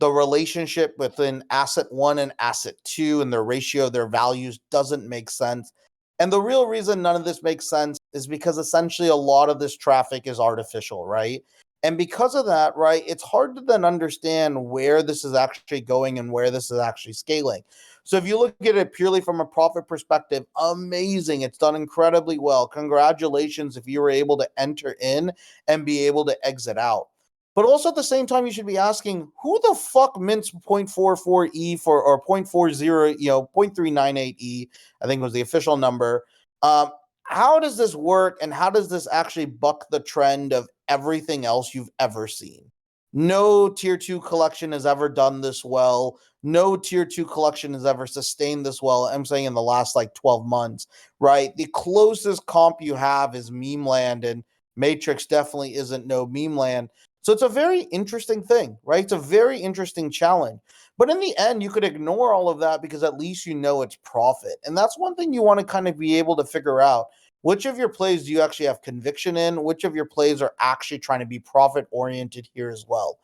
The relationship within asset one and asset two and their ratio of their values doesn't make sense. And the real reason none of this makes sense is because essentially a lot of this traffic is artificial, right? And because of that, right, it's hard to then understand where this is actually going and where this is actually scaling. So if you look at it purely from a profit perspective, amazing. It's done incredibly well. Congratulations if you were able to enter in and be able to exit out. But also at the same time, you should be asking who the fuck mints 0.44E for or 0.40, 0.398E, I think was the official number. Um, how does this work and how does this actually buck the trend of everything else you've ever seen? No tier two collection has ever done this well. No tier two collection has ever sustained this well. I'm saying in the last like 12 months, right? The closest comp you have is Meme Land, and Matrix definitely isn't no Meme Land. So it's a very interesting thing, right? It's a very interesting challenge. But in the end, you could ignore all of that because at least you know it's profit. And that's one thing you want to kind of be able to figure out. Which of your plays do you actually have conviction in? Which of your plays are actually trying to be profit oriented here as well?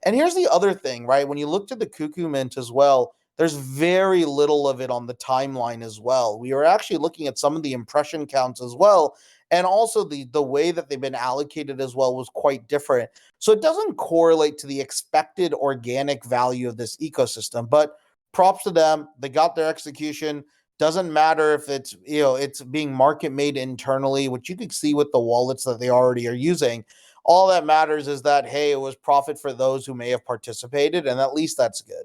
And here's the other thing, right? When you look to the Cuckoo Mint as well, there's very little of it on the timeline as well. We are actually looking at some of the impression counts as well. And also the way that they've been allocated as well was quite different. So it doesn't correlate to the expected organic value of this ecosystem. But props to them. They got their execution. Doesn't matter if it's being market made internally, which you could see with the wallets that they already are using. All that matters is that, hey, it was profit for those who may have participated, and at least that's good.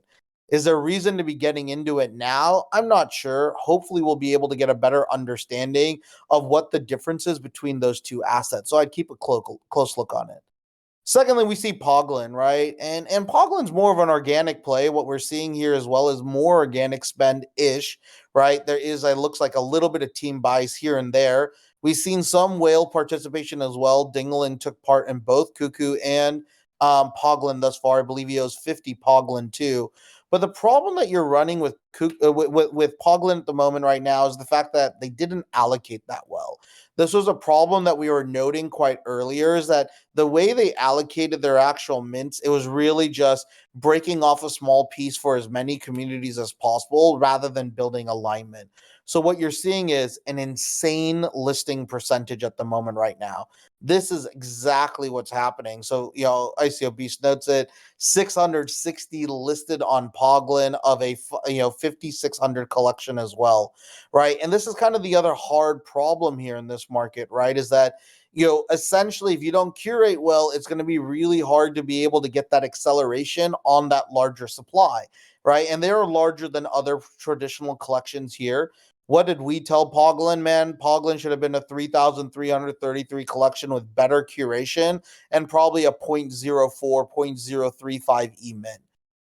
Is there reason to be getting into it now? I'm not sure. Hopefully, we'll be able to get a better understanding of what the difference is between those two assets. So I'd keep a close look on it. Secondly, we see Poglin, right? And Poglin's more of an organic play. What we're seeing here as well is more organic spend-ish, right? There is, it looks like a little bit of team buys here and there. We've seen some whale participation as well. Dinglin took part in both Cuckoo and Poglin thus far. I believe he owes 50 Poglin too. But the problem that you're running with Poglin at the moment right now is the fact that they didn't allocate that well. This was a problem that we were noting quite earlier, is that the way they allocated their actual mints, it was really just breaking off a small piece for as many communities as possible rather than building alignment. So what you're seeing is an insane listing percentage at the moment right now. This is exactly what's happening. So, ICO Beast notes it, 660 listed on Poglin of a 5600 collection as well, right? And this is kind of the other hard problem here in this market, right? Is that essentially, if you don't curate well, it's going to be really hard to be able to get that acceleration on that larger supply, right? And they are larger than other traditional collections here. What did we tell Poglin, man? Poglin should have been a 3,333 collection with better curation and probably a 0.04, 0.035 E min.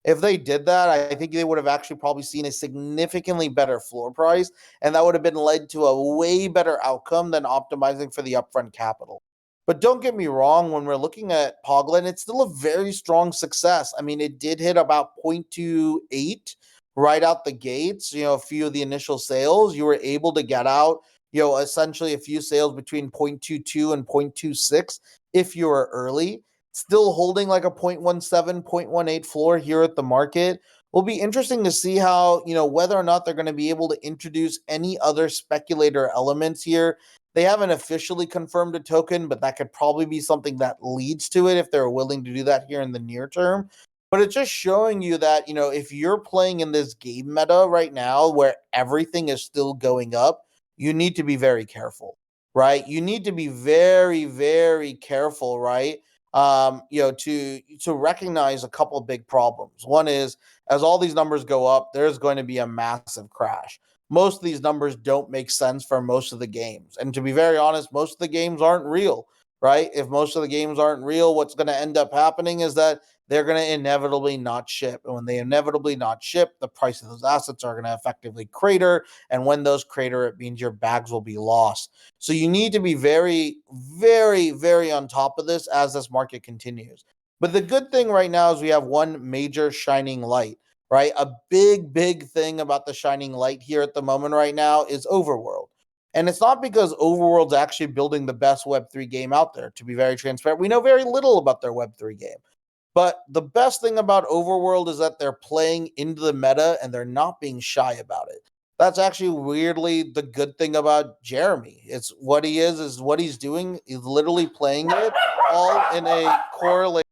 If they did that, I think they would have actually probably seen a significantly better floor price, and that would have been led to a way better outcome than optimizing for the upfront capital. But don't get me wrong, when we're looking at Poglin, it's still a very strong success. I mean, it did hit about 0.28 right out the gates, a few of the initial sales. You were able to get out, essentially a few sales between 0.22 and 0.26 if you were early. Still holding like a 0.17, 0.18 floor here at the market. Will be interesting to see how, whether or not they're going to be able to introduce any other speculator elements here. They haven't officially confirmed a token, but that could probably be something that leads to it if they're willing to do that here in the near term. But it's just showing you that, if you're playing in this game meta right now where everything is still going up, you need to be very careful, right? You need to be very, very careful, right? To recognize a couple of big problems. One is, as all these numbers go up, there's going to be a massive crash. Most of these numbers don't make sense for most of the games. And to be very honest, most of the games aren't real, right? If most of the games aren't real, what's going to end up happening is that they're going to inevitably not ship. And when they inevitably not ship, the price of those assets are going to effectively crater. And when those crater, it means your bags will be lost. So you need to be very, very, very on top of this as this market continues. But the good thing right now is we have one major shining light, right? A big, big thing about the shining light here at the moment right now is Overworld. And it's not because Overworld's actually building the best Web3 game out there. To be very transparent, we know very little about their Web3 game. But the best thing about Overworld is that they're playing into the meta and they're not being shy about it. That's actually weirdly the good thing about Jeremy. It's what he is what he's doing. He's literally playing it all in a correlation.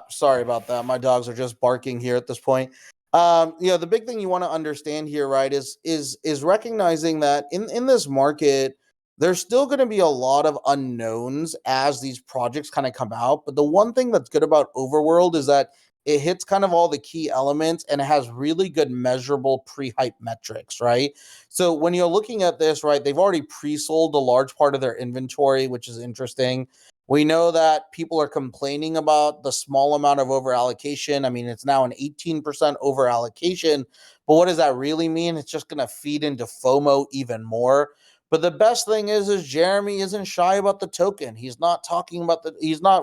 Sorry about that. My dogs are just barking here at this point. The big thing you want to understand here, right, is recognizing that in this market, there's still going to be a lot of unknowns as these projects kind of come out. But the one thing that's good about Overworld is that it hits kind of all the key elements and it has really good measurable pre-hype metrics, right? So when you're looking at this, right, they've already pre-sold a large part of their inventory, which is interesting. We know that people are complaining about the small amount of over allocation. I mean, it's now an 18% over allocation, but what does that really mean? It's just going to feed into FOMO even more. But the best thing is Jeremy isn't shy about the token. He's not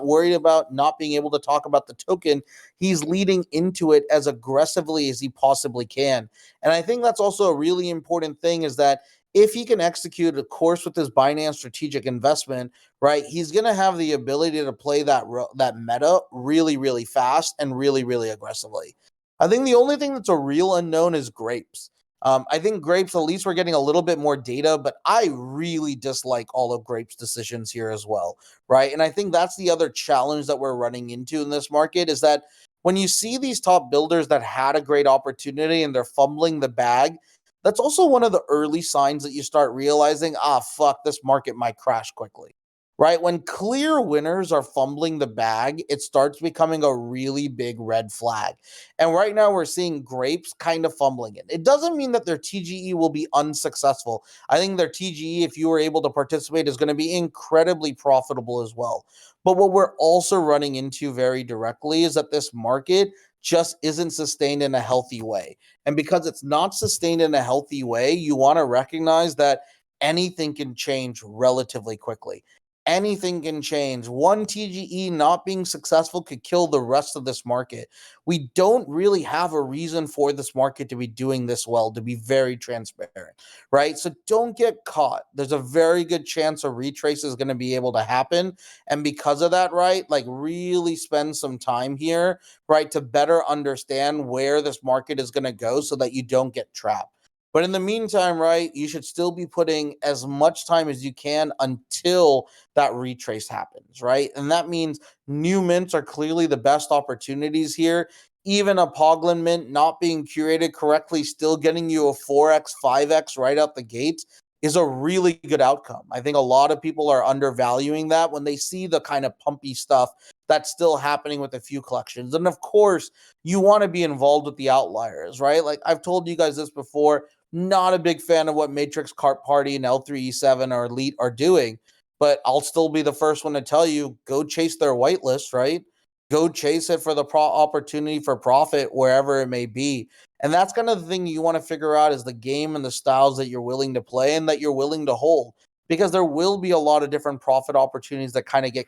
worried about not being able to talk about the token. He's leading into it as aggressively as he possibly can. And I think that's also a really important thing is that if he can execute a course with his Binance strategic investment, right, he's going to have the ability to play that meta really, really fast and really, really aggressively. I think the only thing that's a real unknown is grapes. I think grapes, at least we're getting a little bit more data, but I really dislike all of grapes' decisions here as well, right? And I think that's the other challenge that we're running into in this market is that when you see these top builders that had a great opportunity and they're fumbling the bag, that's also one of the early signs that you start realizing, fuck, this market might crash quickly, right? When clear winners are fumbling the bag, it starts becoming a really big red flag. And right now we're seeing grapes kind of fumbling it. It doesn't mean that their TGE will be unsuccessful. I think their TGE, if you were able to participate, is going to be incredibly profitable as well. But what we're also running into very directly is that this market just isn't sustained in a healthy way. And because it's not sustained in a healthy way, you want to recognize that anything can change relatively quickly. Anything can change. One TGE not being successful could kill the rest of this market. We don't really have a reason for this market to be doing this well, to be very transparent, right? So don't get caught. There's a very good chance a retrace is going to be able to happen. And because of that, right, like really spend some time here, right, to better understand where this market is going to go so that you don't get trapped. But in the meantime, right, you should still be putting as much time as you can until that retrace happens, right? And that means new mints are clearly the best opportunities here. Even a Poglin mint not being curated correctly, still getting you a 4x, 5x right out the gates is a really good outcome. I think a lot of people are undervaluing that when they see the kind of pumpy stuff that's still happening with a few collections. And of course, you want to be involved with the outliers, right? Like I've told you guys this before, not a big fan of what Matrix Cart Party and L3E7 or Elite are doing, but I'll still be the first one to tell you go chase their whitelist, right? Go chase it for the opportunity for profit wherever it may be. And that's kind of the thing you want to figure out is the game and the styles that you're willing to play and that you're willing to hold, because there will be a lot of different profit opportunities that kind of get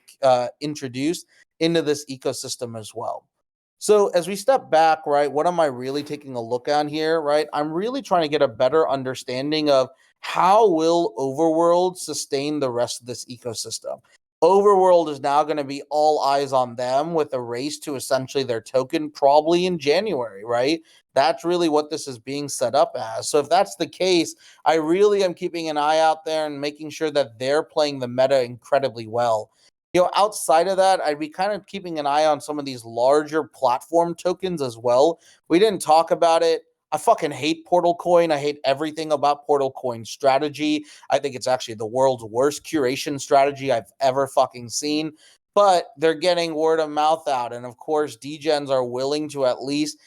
introduced into this ecosystem as well. So as we step back, right, what am I really taking a look on here, right? I'm really trying to get a better understanding of how will Overworld sustain the rest of this ecosystem. Overworld is now going to be all eyes on them with a race to essentially their token probably in January, right? That's really what this is being set up as. So if that's the case, I really am keeping an eye out there and making sure that they're playing the meta incredibly well. Outside of that, I'd be kind of keeping an eye on some of these larger platform tokens as well. We didn't talk about it. I fucking hate Portal Coin. I hate everything about Portal Coin strategy. I think it's actually the world's worst curation strategy I've ever fucking seen. But they're getting word of mouth out. And of course, degens are willing to at least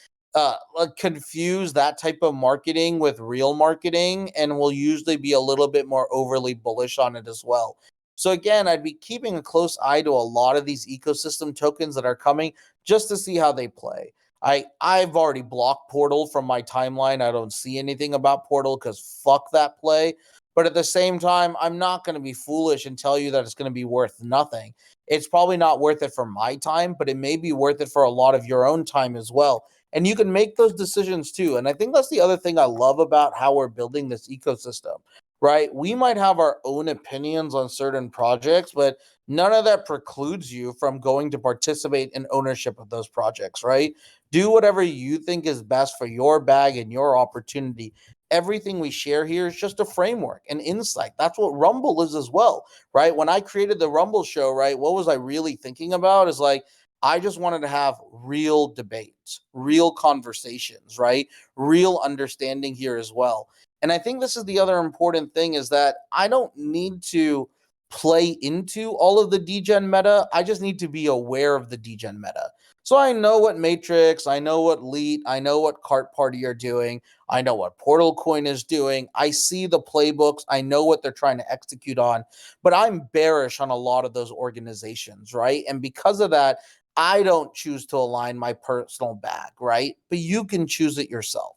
confuse that type of marketing with real marketing and will usually be a little bit more overly bullish on it as well. So again, I'd be keeping a close eye to a lot of these ecosystem tokens that are coming just to see how they play. I've already blocked Portal from my timeline. I don't see anything about Portal because fuck that play. But at the same time, I'm not going to be foolish and tell you that it's going to be worth nothing. It's probably not worth it for my time, but it may be worth it for a lot of your own time as well. And you can make those decisions too. And I think that's the other thing I love about how we're building this ecosystem, right? We might have our own opinions on certain projects, but none of that precludes you from going to participate in ownership of those projects, right? Do whatever you think is best for your bag and your opportunity. Everything we share here is just a framework, an insight. That's what Rumble is as well, right? When I created the Rumble show, right, what was I really thinking about is like, I just wanted to have real debates, real conversations, right? Real understanding here as well. And I think this is the other important thing is that I don't need to play into all of the degen meta. I just need to be aware of the degen meta. So I know what Matrix, I know what Leet, I know what Cart Party are doing, I know what Portal Coin is doing. I see the playbooks, I know what they're trying to execute on, but I'm bearish on a lot of those organizations, right? And because of that, I don't choose to align my personal bag, right? But you can choose it yourself.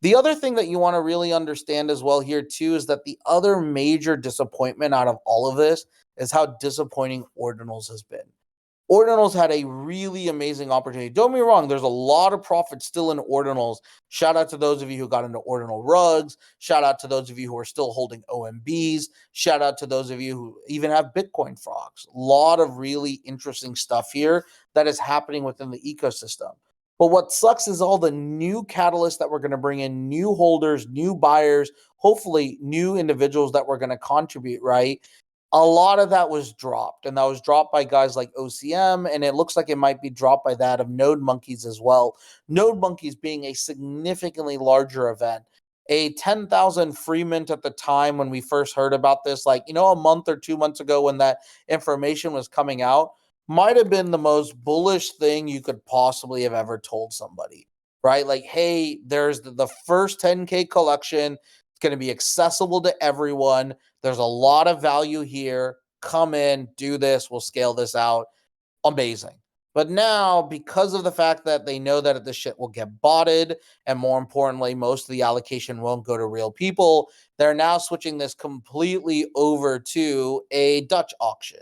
The other thing that you want to really understand as well here too is that the other major disappointment out of all of this is how disappointing Ordinals has been. Ordinals had a really amazing opportunity. Don't get me wrong, there's a lot of profit still in Ordinals. Shout out to those of you who got into Ordinal rugs. Shout out to those of you who are still holding OMBs. Shout out to those of you who even have Bitcoin frogs. A lot of really interesting stuff here that is happening within the ecosystem. But what sucks is all the new catalysts that we're going to bring in, new holders, new buyers, hopefully new individuals that we're going to contribute, right? A lot of that was dropped, and that was dropped by guys like OCM, and it looks like it might be dropped by that of Node Monkeys as well. Node Monkeys being a significantly larger event. A 10,000 free mint at the time when we first heard about this, like, a month or 2 months ago when that information was coming out, might have been the most bullish thing you could possibly have ever told somebody, right? Like, hey, there's the first 10K collection. It's going to be accessible to everyone. There's a lot of value here. Come in, do this. We'll scale this out. Amazing. But now, because of the fact that they know that the shit will get botted, and more importantly, most of the allocation won't go to real people, they're now switching this completely over to a Dutch auction.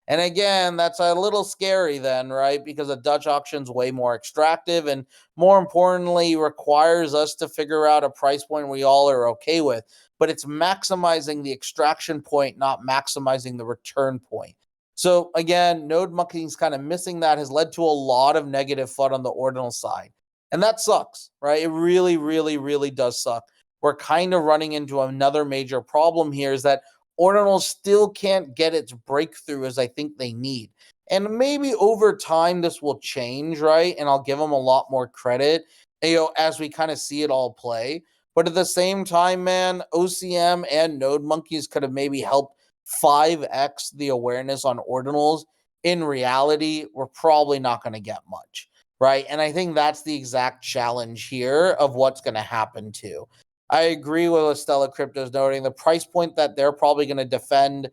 And again, that's a little scary then, right? Because a Dutch auction's way more extractive and more importantly requires us to figure out a price point we all are okay with. But it's maximizing the extraction point, not maximizing the return point. So again, Node Monkeys kind of missing that has led to a lot of negative FUD on the ordinal side. And that sucks, right? It really, really, really does suck. We're kind of running into another major problem here is that Ordinal still can't get its breakthrough as I think they need. And maybe over time this will change, right? And I'll give them a lot more credit, as we kind of see it all play. But at the same time, man, OCM and Node Monkeys could have maybe helped 5x the awareness on ordinals. In reality, we're probably not going to get much, right? And I think that's the exact challenge here of what's going to happen too. I agree with what Stella Crypto's noting. The price point that they're probably going to defend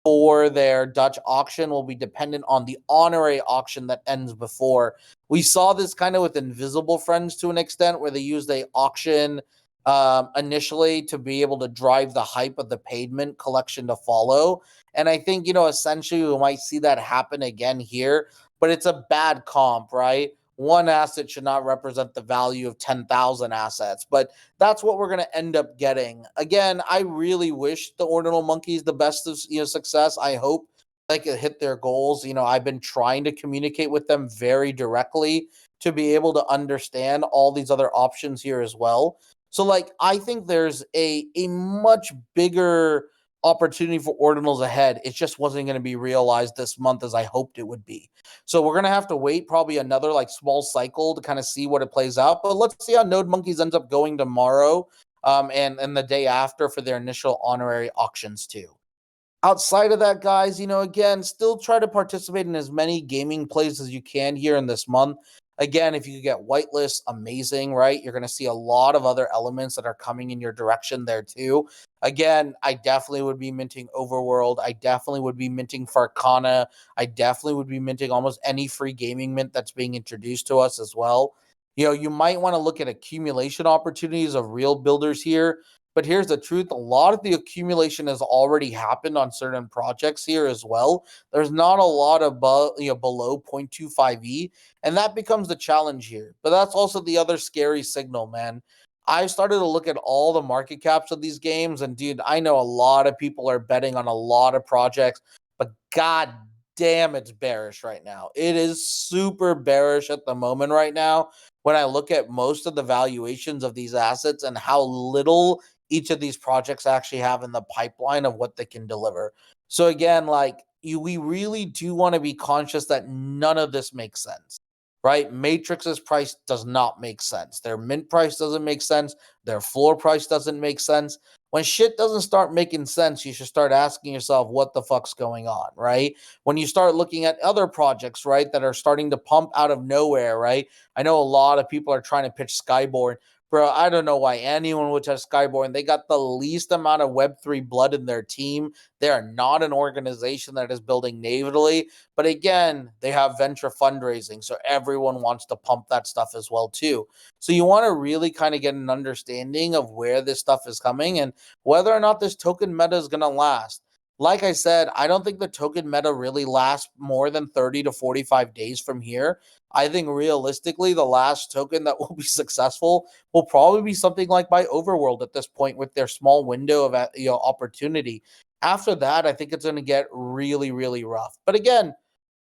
for their Dutch auction will be dependent on the honorary auction that ends before. We saw this kind of with Invisible Friends to an extent, where they used a auction initially to be able to drive the hype of the payment collection to follow. And I think, essentially we might see that happen again here, but it's a bad comp, right? One asset should not represent the value of 10,000 assets, but that's what we're going to end up getting. Again, I really wish the Ordinal Monkeys the best of success. I hope they can hit their goals. I've been trying to communicate with them very directly to be able to understand all these other options here as well. So, I think there's a much bigger opportunity for ordinals ahead. It just wasn't going to be realized this month as I hoped it would be. So we're going to have to wait probably another small cycle to kind of see what it plays out. But let's see how Node Monkeys ends up going tomorrow and the day after for their initial honorary auctions too. Outside of that, guys, again, still try to participate in as many gaming plays as you can here in this month. Again, if you could get whitelist, amazing, right? You're going to see a lot of other elements that are coming in your direction there too. Again, I definitely would be minting Overworld. I definitely would be minting Farcana. I definitely would be minting almost any free gaming mint that's being introduced to us as well. You might want to look at accumulation opportunities of real builders here. But here's the truth, a lot of the accumulation has already happened on certain projects here as well. There's not a lot of below 0.25 and that becomes the challenge here. But that's also the other scary signal, man. I started to look at all the market caps of these games, and dude, I know a lot of people are betting on a lot of projects, but god damn, it's bearish right now. It is super bearish at the moment right now when I look at most of the valuations of these assets and how little each of these projects actually have in the pipeline of what they can deliver. So again, like we really do want to be conscious that none of this makes sense, right? Matrix's price does not make sense. Their mint price doesn't make sense. Their floor price doesn't make sense. When shit doesn't start making sense, you should start asking yourself what the fuck's going on, right? When you start looking at other projects, right, that are starting to pump out of nowhere, right? I know a lot of people are trying to pitch Skyborn. Bro, I don't know why anyone would touch Skyborn. They got the least amount of Web3 blood in their team. They are not an organization that is building natively. But again, they have venture fundraising. So everyone wants to pump that stuff as well, too. So you want to really kind of get an understanding of where this stuff is coming and whether or not this token meta is going to last. Like I said, I don't think the token meta really lasts more than 30 to 45 days from here. I think realistically, the last token that will be successful will probably be something like by Overworld at this point with their small window of opportunity. After that, I think it's going to get really, really rough. But again,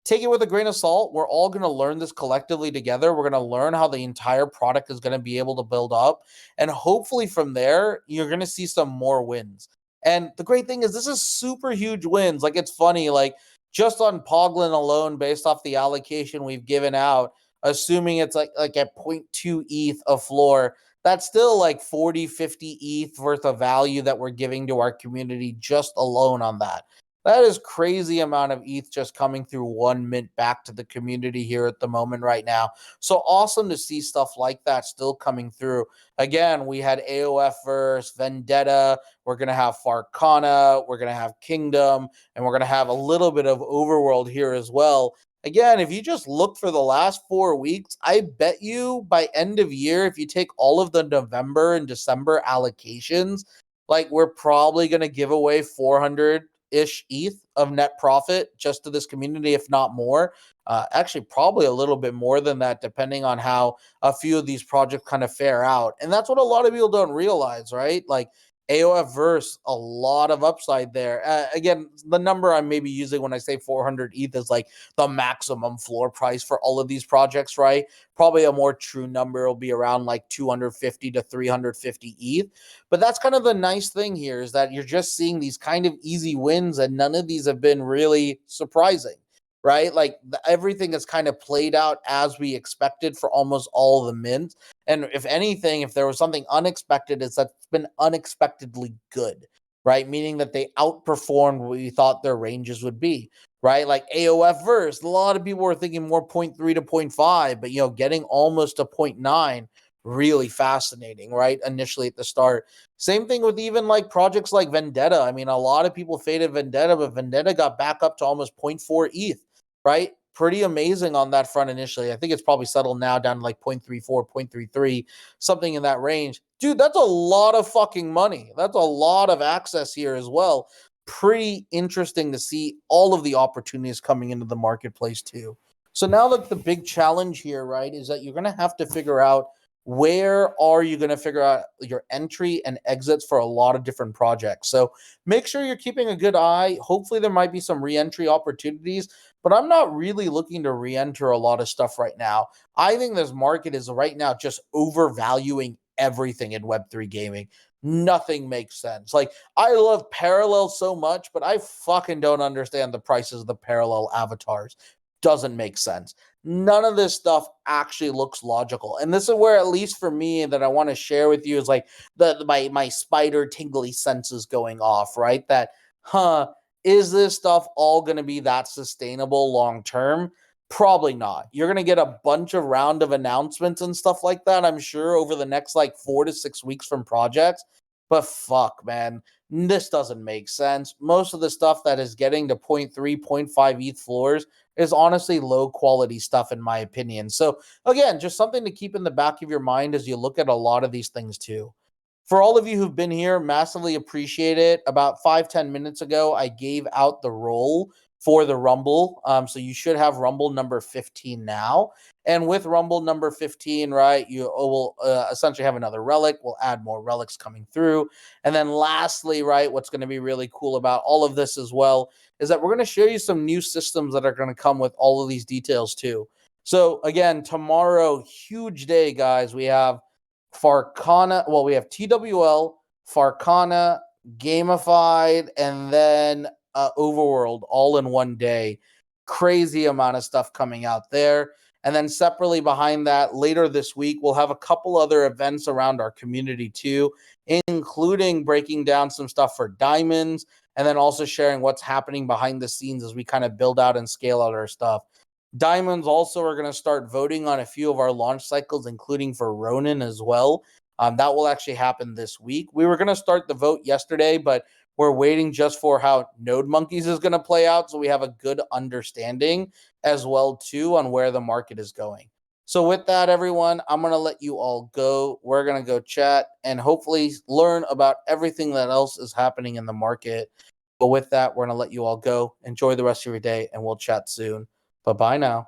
take it with a grain of salt. We're all going to learn this collectively together. We're going to learn how the entire product is going to be able to build up. And hopefully from there, you're going to see some more wins. And the great thing is this is super huge wins. Like it's funny, like just on Poglin alone, based off the allocation we've given out, assuming it's like at 0.2 ETH of floor, that's still like 40, 50 ETH worth of value that we're giving to our community just alone on that. That is crazy amount of ETH just coming through one mint back to the community here at the moment right now. So awesome to see stuff like that still coming through. Again, we had AOF verse, Vendetta, we're going to have Farcana, we're going to have Kingdom, and we're going to have a little bit of Overworld here as well. Again, if you just look for the last 4 weeks, I bet you by end of year, if you take all of the November and December allocations, like we're probably going to give away 400-ish ETH of net profit just to this community, if not more. Actually, probably a little bit more than that, depending on how a few of these projects kind of fare out. And that's what a lot of people don't realize, right? Like AOF verse, a lot of upside there. Again, the number I'm maybe using when I say 400 ETH is like the maximum floor price for all of these projects, right? Probably a more true number will be around like 250 to 350 ETH. But that's kind of the nice thing here is that you're just seeing these kind of easy wins, and none of these have been really surprising, right? Like everything has kind of played out as we expected for almost all the mints. And if anything, if there was something unexpected, it's that it's been unexpectedly good, right? Meaning that they outperformed what we thought their ranges would be, right? Like AOF verse, a lot of people were thinking more 0.3 to 0.5, but getting almost a 0.9, really fascinating, right? Initially at the start. Same thing with even like projects like Vendetta. I mean, a lot of people faded Vendetta, but Vendetta got back up to almost 0.4 ETH, right? Pretty amazing on that front initially. I think it's probably settled now down to like 0.34, 0.33, something in that range. Dude, that's a lot of fucking money. That's a lot of access here as well. Pretty interesting to see all of the opportunities coming into the marketplace too. So now that the big challenge here, right, is that you're going to have to figure out where are you going to figure out your entry and exits for a lot of different projects. So make sure you're keeping a good eye. Hopefully there might be some re-entry opportunities, but I'm not really looking to re-enter a lot of stuff right now. I think this market is right now just overvaluing everything in Web3 gaming. Nothing makes sense. Like, I love Parallel so much, but I fucking don't understand the prices of the Parallel avatars. Doesn't make sense. None of this stuff actually looks logical. And this is where, at least for me, that I want to share with you is like my spider tingly senses going off, right? That, is this stuff all going to be that sustainable long term? Probably not. You're going to get a bunch of round of announcements and stuff like that, I'm sure, over the next like 4 to 6 weeks from projects. But fuck, man, this doesn't make sense. Most of the stuff that is getting to 0.3, 0.5 ETH floors is honestly low quality stuff, in my opinion. So again, just something to keep in the back of your mind as you look at a lot of these things too. For all of you who've been here, massively appreciate it. About 5-10 minutes ago, I gave out the role for the Rumble. So you should have Rumble number 15 now. And with Rumble number 15, right, you will essentially have another relic. We'll add more relics coming through. And then lastly, right, what's going to be really cool about all of this as well is that we're going to show you some new systems that are going to come with all of these details too. So again, tomorrow, huge day, guys. We have Farcana. Well, we have TWL, Farcana, Gamified, and then Overworld all in one day. Crazy amount of stuff coming out there. And then separately behind that, later this week, we'll have a couple other events around our community too, including breaking down some stuff for diamonds and then also sharing what's happening behind the scenes as we kind of build out and scale out our stuff. Diamonds also are going to start voting on a few of our launch cycles, including for Ronin as well. That will actually happen this week. We were going to start the vote yesterday, but we're waiting just for how Node Monkeys is going to play out, so we have a good understanding as well too on where the market is going. So with that, everyone, I'm going to let you all go. We're going to go chat and hopefully learn about everything that else is happening in the market. But with that, we're going to let you all go. Enjoy the rest of your day, and we'll chat soon. Bye-bye now.